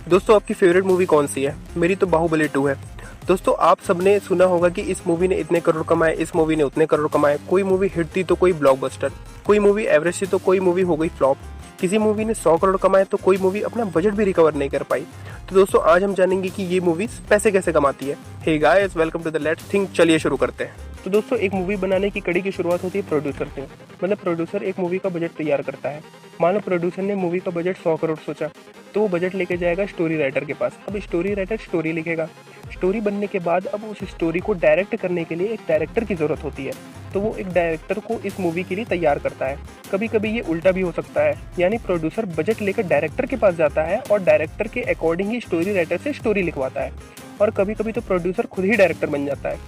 दोस्तों आपकी favourite movie कौन सी है? मेरी तो बाहुबली 2 है। दोस्तों आप सबने सुना होगा कि इस मूवी ने इतने करोड़ कमाए, इस मूवी ने उतने करोड़ कमाए। कोई मूवी हिट थी तो कोई ब्लॉकबस्टर, कोई मूवी एवरेज थी तो कोई मूवी हो गई फ्लॉप। किसी मूवी ने 100 करोड़ कमाए तो कोई मूवी अपना बजट भी रिकवर नहीं कर पाई। तो दोस्तों आज हम जानेंगे कि ये मूवी पैसे कैसे कमाती है। Hey guys, welcome to the let's think. चलिए शुरू करते हैं। तो दोस्तों एक मूवी बनाने की कड़ी की शुरुआत होती है प्रोड्यूसर से। मतलब प्रोड्यूसर एक मूवी का बजट तैयार करता है। मान लो प्रोड्यूसर ने मूवी का बजट 100 करोड़ सोचा, तो वो बजट लेके जाएगा स्टोरी राइटर के पास। अब स्टोरी राइटर स्टोरी लिखेगा। स्टोरी बनने के बाद अब उस स्टोरी को डायरेक्ट करने के लिए एक डायरेक्टर की ज़रूरत होती है, तो वो एक डायरेक्टर को इस मूवी के लिए तैयार करता है। कभी कभी ये उल्टा भी हो सकता है, यानी प्रोड्यूसर बजट लेकर डायरेक्टर के पास जाता है और डायरेक्टर के अकॉर्डिंग ही स्टोरी राइटर से स्टोरी लिखवाता है। और कभी कभी तो प्रोड्यूसर खुद ही डायरेक्टर बन जाता है।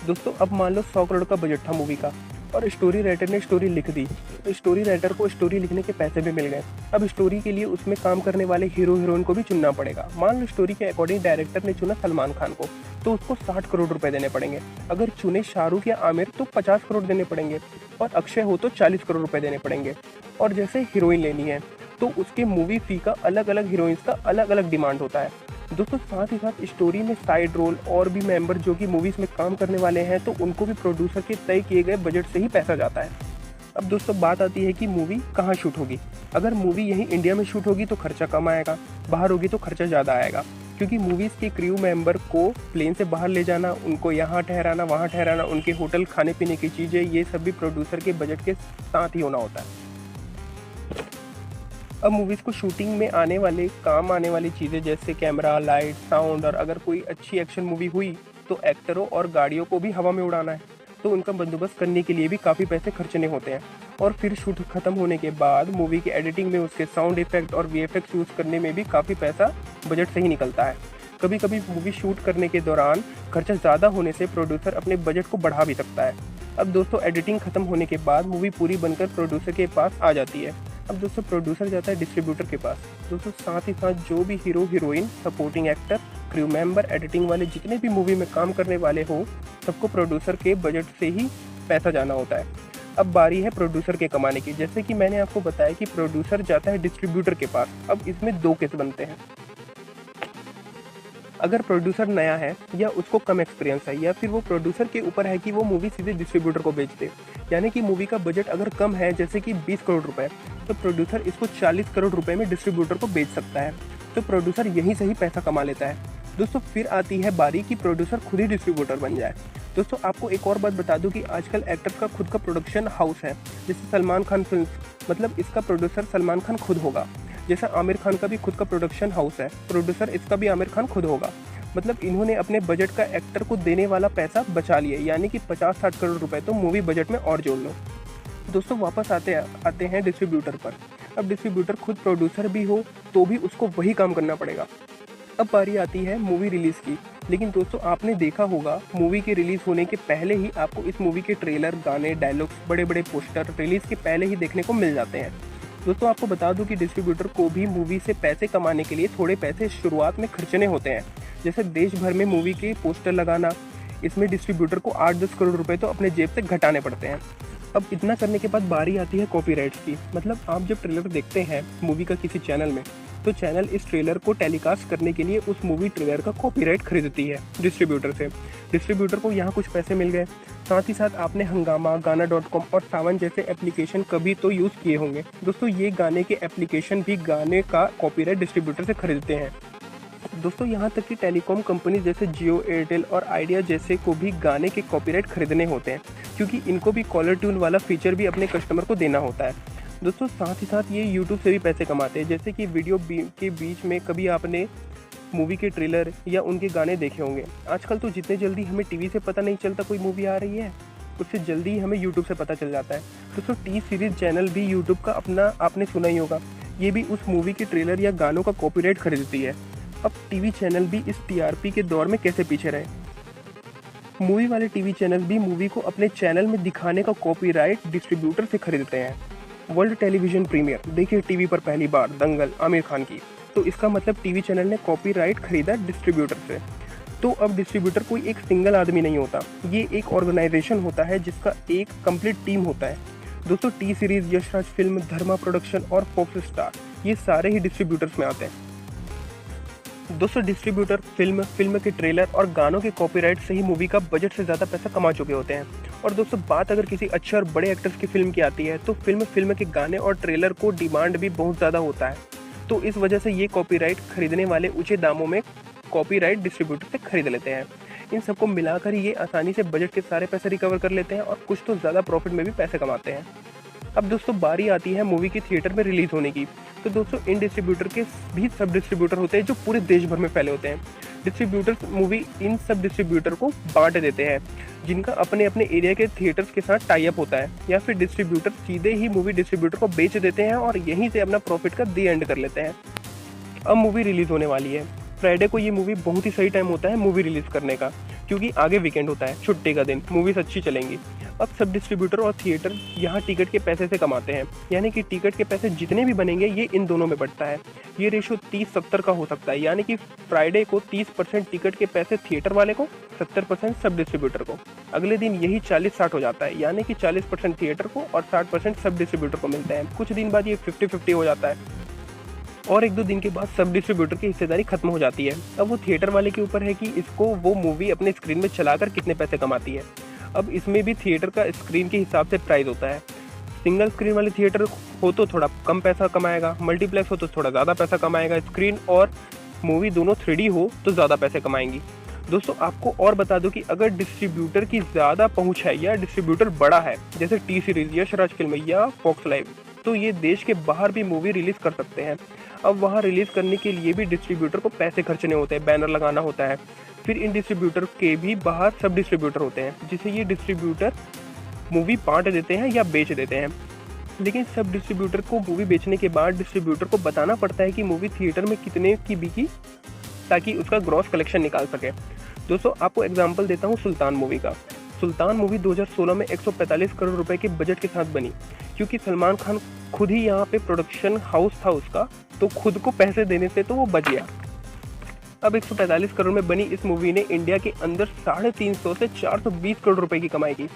दोस्तों अब मान लो 100 करोड़ का बजट था मूवी का और स्टोरी राइटर ने स्टोरी लिख दी, तो स्टोरी राइटर को स्टोरी लिखने के पैसे भी मिल गए। अब स्टोरी के लिए उसमें काम करने वाले हीरो हीरोइन को भी चुनना पड़ेगा। मान लो स्टोरी के अकॉर्डिंग डायरेक्टर ने चुना सलमान खान को, तो उसको 60 करोड़ रुपए देने पड़ेंगे। अगर चुने शाहरुख या आमिर तो 50 करोड़ देने पड़ेंगे, और अक्षय हो तो 40 करोड़ रुपए देने पड़ेंगे। और जैसे हीरोइन लेनी है तो उसके मूवी फी का अलग अलग हीरोइंस का अलग अलग डिमांड होता है। दोस्तों साथ ही साथ स्टोरी में साइड रोल और भी मेंबर जो कि मूवीज में काम करने वाले हैं, तो उनको भी प्रोड्यूसर के तय किए गए बजट से ही पैसा जाता है। अब दोस्तों बात आती है कि मूवी कहाँ शूट होगी। अगर मूवी यहीं इंडिया में शूट होगी तो खर्चा कम आएगा, बाहर होगी तो खर्चा ज़्यादा आएगा, क्योंकि मूवीज़ के क्रू मेंबर को प्लेन से बाहर ले जाना, उनको यहाँ ठहराना वहाँ ठहराना, उनके होटल खाने पीने की चीज़ें, ये सब भी प्रोड्यूसर के बजट के साथ ही होना होता है। अब मूवीज़ को शूटिंग में काम आने वाली चीज़ें जैसे कैमरा, लाइट, साउंड, और अगर कोई अच्छी एक्शन मूवी हुई तो एक्टरों और गाड़ियों को भी हवा में उड़ाना है, तो उनका बंदोबस्त करने के लिए भी काफ़ी पैसे खर्चने होते हैं। और फिर शूट खत्म होने के बाद मूवी की एडिटिंग में उसके साउंड इफेक्ट और वीएफएक्स यूज़ करने में भी काफ़ी पैसा बजट से ही निकलता है। कभी कभी मूवी शूट करने के दौरान खर्चा ज़्यादा होने से प्रोड्यूसर अपने बजट को बढ़ा भी सकता है। अब दोस्तों एडिटिंग खत्म होने के बाद मूवी पूरी बनकर प्रोड्यूसर के पास आ जाती है। अब दोस्तों प्रोड्यूसर जाता है डिस्ट्रीब्यूटर के पास। दोस्तों साथ ही साथ जो भी hero heroine, supporting actor, crew member, editing वाले जितने भी मूवी में काम करने वाले हो, सबको प्रोड्यूसर के बजट से ही पैसा जाना होता है। अब बारी है प्रोड्यूसर के कमाने की। जैसे कि मैंने आपको बताया कि प्रोड्यूसर जाता है डिस्ट्रीब्यूटर के पास। अब इसमें दो केस बनते हैं। अगर प्रोड्यूसर नया है या उसको कम एक्सपीरियंस है, या फिर वो प्रोड्यूसर के ऊपर है कि वो मूवी सीधे डिस्ट्रीब्यूटर को बेच दे। यानी कि मूवी का बजट अगर कम है, जैसे कि 20 करोड़ रुपए, तो प्रोड्यूसर इसको 40 करोड़ रुपए में डिस्ट्रीब्यूटर को बेच सकता है। तो प्रोड्यूसर यहीं से ही पैसा कमा लेता है। दोस्तों फिर आती है बारी कि प्रोड्यूसर खुद ही डिस्ट्रीब्यूटर बन जाए। दोस्तों आपको एक और बात बता दूं कि आजकल एक्टर का खुद का प्रोडक्शन हाउस है। जैसे सलमान खान फिल्म, मतलब इसका प्रोड्यूसर सलमान खान खुद होगा। जैसा आमिर खान का भी खुद का प्रोडक्शन हाउस है, प्रोड्यूसर इसका भी आमिर खान खुद होगा। मतलब इन्होंने अपने बजट का एक्टर को देने वाला पैसा बचा लिया, यानी कि 50-60 करोड़ रुपए तो मूवी बजट में और जोड़ लो। दोस्तों वापस आते हैं डिस्ट्रीब्यूटर पर। अब डिस्ट्रीब्यूटर खुद प्रोड्यूसर भी हो तो भी उसको वही काम करना पड़ेगा। अब बारी आती है मूवी रिलीज़ की। लेकिन दोस्तों आपने देखा होगा मूवी के रिलीज़ होने के पहले ही आपको इस मूवी के ट्रेलर, गाने, डायलॉग्स, बड़े बड़े पोस्टर रिलीज़ के पहले ही देखने को मिल जाते हैं। दोस्तों आपको बता दूं कि डिस्ट्रीब्यूटर को भी मूवी से पैसे कमाने के लिए थोड़े पैसे शुरुआत में खर्चने होते हैं। जैसे देश भर में मूवी के पोस्टर लगाना, इसमें डिस्ट्रीब्यूटर को 8-10 करोड़ रुपए तो अपने जेब से घटाने पड़ते हैं। अब इतना करने के बाद बारी आती है कॉपीराइट्स की। मतलब आप जब ट्रेलर देखते हैं मूवी का किसी चैनल में, तो चैनल इस ट्रेलर को टेलीकास्ट करने के लिए उस मूवी ट्रेलर का कॉपीराइट खरीदती है डिस्ट्रीब्यूटर से। डिस्ट्रीब्यूटर को यहाँ कुछ पैसे मिल गए। साथ ही साथ आपने हंगामा, गाना.com और सावन जैसे एप्लीकेशन कभी तो यूज़ किए होंगे। दोस्तों ये गाने के एप्लीकेशन भी गाने का कॉपीराइट डिस्ट्रीब्यूटर से खरीदते हैं। दोस्तों यहाँ तक कि टेलीकॉम कंपनी जैसे जियो, एयरटेल और आइडिया जैसे को भी गाने के कॉपीराइट खरीदने होते हैं, क्योंकि इनको भी कॉलर ट्यून वाला फीचर भी अपने कस्टमर को देना होता है। दोस्तों साथ ही साथ ये यूट्यूब से भी पैसे कमाते हैं। जैसे कि वीडियो के बीच में कभी आपने मूवी के ट्रेलर या उनके गाने देखे होंगे। आजकल तो जितने जल्दी हमें टीवी से पता नहीं चलता कोई मूवी आ रही है, उससे जल्दी हमें यूट्यूब से पता चल जाता है। दोस्तों टी सीरीज चैनल भी यूट्यूब का अपना आपने सुना ही होगा, ये भी उस मूवी के ट्रेलर या गानों का कॉपीराइट खरीदती है। अब टीवी चैनल भी इस टीआरपी के दौर में कैसे पीछे रहे। मूवी वाले टीवी चैनल भी मूवी को अपने चैनल में दिखाने का कॉपीराइट डिस्ट्रीब्यूटर से खरीदते हैं। वर्ल्ड टेलीविजन प्रीमियर देखिए टीवी पर पहली बार दंगल आमिर खान की, तो इसका मतलब टीवी चैनल ने कॉपीराइट खरीदा डिस्ट्रीब्यूटर से। तो अब डिस्ट्रीब्यूटर कोई एक सिंगल आदमी नहीं होता, ये एक ऑर्गेनाइजेशन होता है जिसका एक कंप्लीट टीम होता है। दोस्तों टी सीरीज, यशराज फिल्म, धर्मा प्रोडक्शन और फॉक्स स्टार, ये सारे ही डिस्ट्रीब्यूटर्स में आते हैं। दोस्तों डिस्ट्रीब्यूटर फिल्म के ट्रेलर और गानों के कॉपीराइट से ही मूवी का बजट से ज़्यादा पैसा कमा चुके होते हैं। और दोस्तों बात अगर किसी अच्छे और बड़े एक्टर्स की फिल्म की आती है तो फिल्म के गाने और ट्रेलर को डिमांड भी बहुत ज़्यादा होता है। तो इस वजह से ये कॉपीराइट खरीदने वाले ऊँचे दामों में कॉपीराइट डिस्ट्रीब्यूटर से खरीद लेते हैं। इन सबको मिलाकर ये आसानी से बजट के सारे पैसे रिकवर कर लेते हैं और कुछ तो ज़्यादा प्रॉफिट में भी पैसे कमाते हैं। अब दोस्तों बारी आती है मूवी की थिएटर में रिलीज होने की। तो दोस्तों इन डिस्ट्रीब्यूटर के भी सब डिस्ट्रीब्यूटर होते हैं जो पूरे देश भर में फैले होते हैं। डिस्ट्रीब्यूटर्स मूवी इन सब डिस्ट्रीब्यूटर को बांट देते हैं जिनका अपने अपने एरिया के थिएटर्स के साथ टाई अप होता है, या फिर डिस्ट्रीब्यूटर सीधे ही मूवी डिस्ट्रीब्यूटर को बेच देते हैं और यहीं से अपना प्रॉफिट का दी एंड कर लेते हैं। अब मूवी रिलीज होने वाली है। फ्राइडे को ये मूवी बहुत ही सही टाइम होता है मूवी रिलीज करने का, क्योंकि आगे वीकेंड होता है, छुट्टी का दिन, मूवीज अच्छी चलेंगी। अब सब डिस्ट्रीब्यूटर और थिएटर यहाँ टिकट के पैसे से कमाते हैं, यानी कि टिकट के पैसे जितने भी बनेंगे ये इन दोनों में बढ़ता है। ये रेशो 30-70 का हो सकता है, यानी कि फ्राइडे को 30% टिकट के पैसे थिएटर वाले को, 70% सब डिस्ट्रीब्यूटर को। अगले दिन यही 40-60 हो जाता है, यानी कि 40% थिएटर को और 60% सब डिस्ट्रीब्यूटर को मिलते हैं। कुछ दिन बाद ये 50-50 हो जाता है और 1-2 दिन के बाद सब डिस्ट्रीब्यूटर की हिस्सेदारी खत्म हो जाती है। अब वो थिएटर वाले के ऊपर है कि इसको वो मूवी अपने स्क्रीन में चलाकर कितने पैसे कमाती है। अब इसमें भी थिएटर का स्क्रीन के हिसाब से प्राइस होता है। सिंगल स्क्रीन वाले थिएटर हो तो थोड़ा कम पैसा कमाएगा, मल्टीप्लेक्स हो तो थोड़ा ज़्यादा पैसा कमाएगा, स्क्रीन और मूवी दोनों 3D हो तो ज़्यादा पैसे कमाएंगी। दोस्तों आपको और बता दूं कि अगर डिस्ट्रीब्यूटर की ज़्यादा पहुंच है या डिस्ट्रीब्यूटर बड़ा है, जैसे टी सीरीज, यशराज फिल्म या फॉक्स लाइव, तो ये देश के बाहर भी मूवी रिलीज़ कर सकते हैं। अब वहाँ रिलीज़ करने के लिए भी डिस्ट्रीब्यूटर को पैसे खर्चने होते हैं, बैनर लगाना होता है। फिर इन डिस्ट्रीब्यूटर के भी बाहर सब डिस्ट्रीब्यूटर होते हैं, जिसे ये डिस्ट्रीब्यूटर मूवी बांट देते हैं या बेच देते हैं। लेकिन सब डिस्ट्रीब्यूटर को मूवी बेचने के बाद डिस्ट्रीब्यूटर को बताना पड़ता है कि मूवी थिएटर में कितने की बिकी, ताकि उसका ग्रॉस कलेक्शन निकाल सके। दोस्तों आपको एग्जांपल देता हूँ सुल्तान मूवी का। सुल्तान मूवी 2016 में 145 करोड़ रुपए के बजट के साथ बनी, क्योंकि सलमान खान खुद ही यहाँ पे प्रोडक्शन हाउस था उसका, तो खुद को पैसे देने से तो वो बच गया। अब 145 करोड़ में बनी इस मूवी ने इंडिया के अंदर 350 से 420 करोड़ रुपए की कमाई की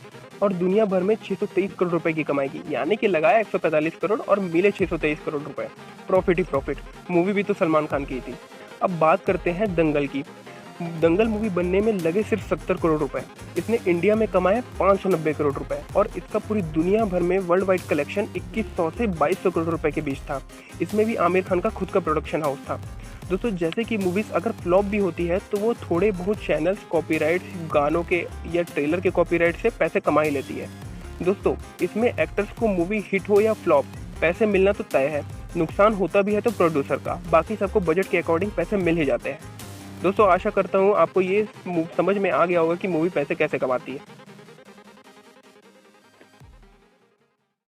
और दुनिया भर में 623 करोड़ रुपए की कमाई की, यानी कि लगाया 145 करोड़ और मिले 623 करोड़ रुपए। प्रॉफिट ही प्रॉफिट। मूवी भी तो सलमान खान की थी। अब बात करते हैं दंगल की। दंगल मूवी बनने में लगे सिर्फ 70 करोड़ रुपए। इसने इंडिया में कमाए 590 करोड़ रुपए और इसका पूरी दुनिया भर में वर्ल्ड वाइड कलेक्शन 2100 से 2200 करोड़ रुपए के बीच था। इसमें भी आमिर खान का खुद का प्रोडक्शन हाउस था। दोस्तों जैसे कि मूवीज़ अगर फ्लॉप भी होती है तो वो थोड़े बहुत चैनल्स कॉपीराइट, गानों के या ट्रेलर के कॉपीराइट से पैसे कमा ही लेती है। दोस्तों इसमें एक्टर्स को मूवी हिट हो या फ्लॉप, पैसे मिलना तो तय है। नुकसान होता भी है तो प्रोड्यूसर का, बाकी सबको बजट के अकॉर्डिंग पैसे मिल ही जाते हैं। दोस्तों आशा करता हूँ आपको ये समझ में आ गया होगा कि मूवी पैसे कैसे कमाती है।